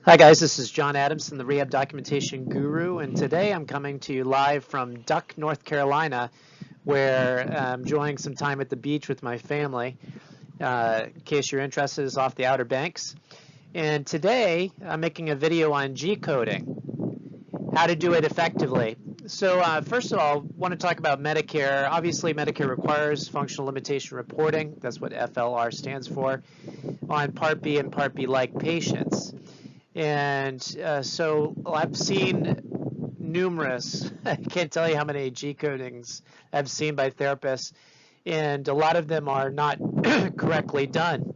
Hi guys, this is John Adamson, the Rehab Documentation Guru, and today I'm coming to you live from Duck, North Carolina, where I'm enjoying some time at the beach with my family. In case you're interested, it's off the Outer Banks. And today I'm making a video on G-coding, how to do it effectively. So first of all, I want to talk about Medicare. Obviously, Medicare requires functional limitation reporting. That's what FLR stands for, on Part B and Part B-like patients. And so I've seen numerous, I can't tell you how many G-codings I've seen by therapists, and a lot of them are not correctly done.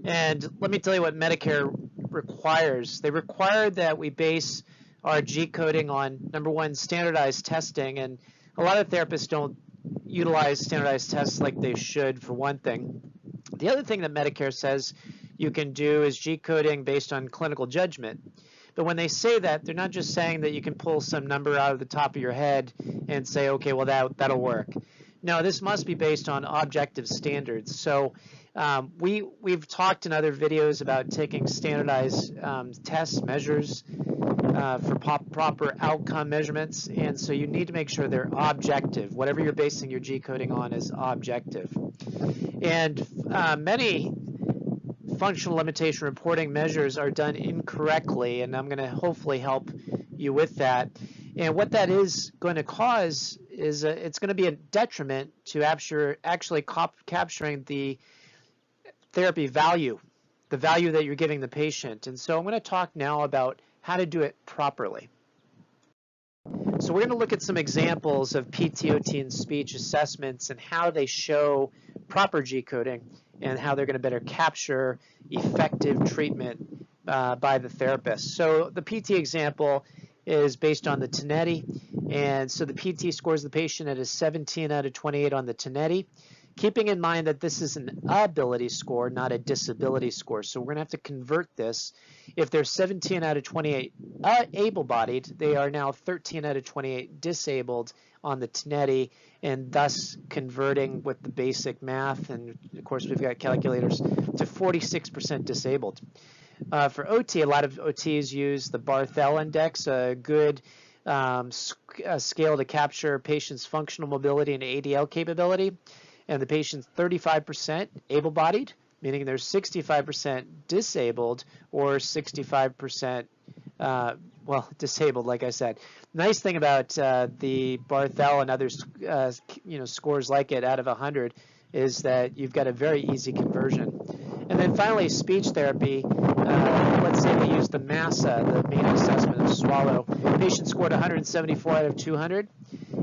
And let me tell you what Medicare requires. They require that we base our G-coding on, number one, standardized testing, and a lot of therapists don't utilize standardized tests like they should, for one thing. The other thing that Medicare says you can do is G-coding based on clinical judgment. But when they say that, they're not just saying that you can pull some number out of the top of your head and say, okay, well, that'll work. No, this must be based on objective standards. So we've talked in other videos about taking standardized test measures for proper outcome measurements, and so you need to make sure they're objective. Whatever you're basing your G-coding on is objective. And many functional limitation reporting measures are done incorrectly, and I'm going to hopefully help you with that. And what that is going to cause is it's going to be a detriment to actually capturing the therapy value, the value that you're giving the patient. And so I'm going to talk now about how to do it properly. So we're going to look at some examples of PTOT and speech assessments and how they show proper G-coding and how they're going to better capture effective treatment by the therapist. So the PT example is based on the Tinetti, and so the PT scores the patient at a 17 out of 28 on the Tinetti, keeping in mind that this is an ability score, not a disability score. So we're going to have to convert this. If they're 17 out of 28 able-bodied, they are now 13 out of 28 disabled on the Tinetti, and thus converting with the basic math, and of course we've got calculators, to 46% disabled. For OT, a lot of OTs use the Barthel Index, a good scale to capture patients' functional mobility and ADL capability. And the patient's 35% able-bodied, meaning they're 65% disabled or 65% disabled, like I said. Nice thing about the Barthel and other scores like it out of 100 is that you've got a very easy conversion. And then finally, speech therapy. Let's say they use the MASA, the main assessment of swallow. Patient scored 174 out of 200,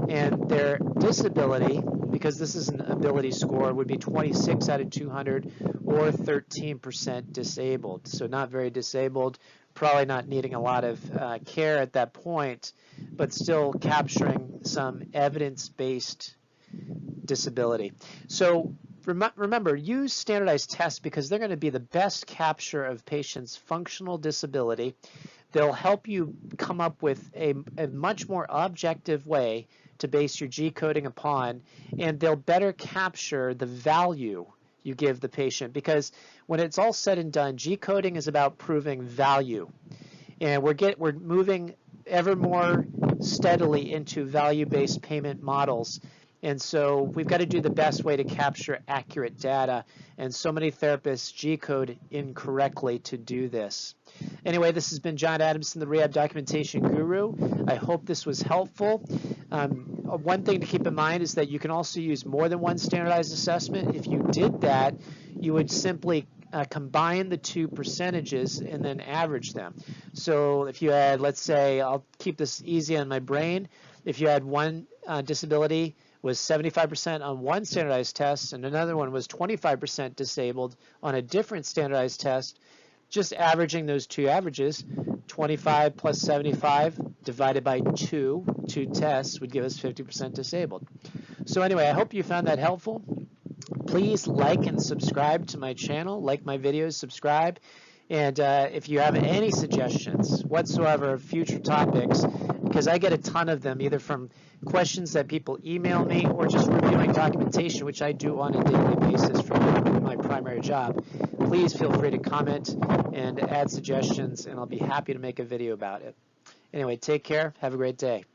and their disability, because this is an ability score, would be 26 out of 200 or 13% disabled. So not very disabled, probably not needing a lot of care at that point, but still capturing some evidence-based disability. So remember, use standardized tests because they're going to be the best capture of patients' functional disability. They'll help you come up with a much more objective way to base your G-coding upon, and they'll better capture the value you give the patient, because when it's all said and done, G-coding is about proving value, and we're moving ever more steadily into value-based payment models. And so we've got to do the best way to capture accurate data, and so many therapists G-code incorrectly to do this. Anyway, this has been John Adamson, the Rehab Documentation Guru. I hope this was helpful. One thing to keep in mind is that you can also use more than one standardized assessment. If you did that, you would simply combine the two percentages and then average them. So if you had, let's say, I'll keep this easy on my brain, if you had one disability was 75% on one standardized test and another one was 25% disabled on a different standardized test, just averaging those two averages, 25 plus 75 divided by two tests would give us 50% disabled. So anyway, I hope you found that helpful. Please like and subscribe to my channel, like my videos, subscribe. And if you have any suggestions whatsoever of future topics, because I get a ton of them, either from questions that people email me or just reviewing documentation, which I do on a daily basis for my primary job. Please feel free to comment and add suggestions, and I'll be happy to make a video about it. Anyway, take care. Have a great day.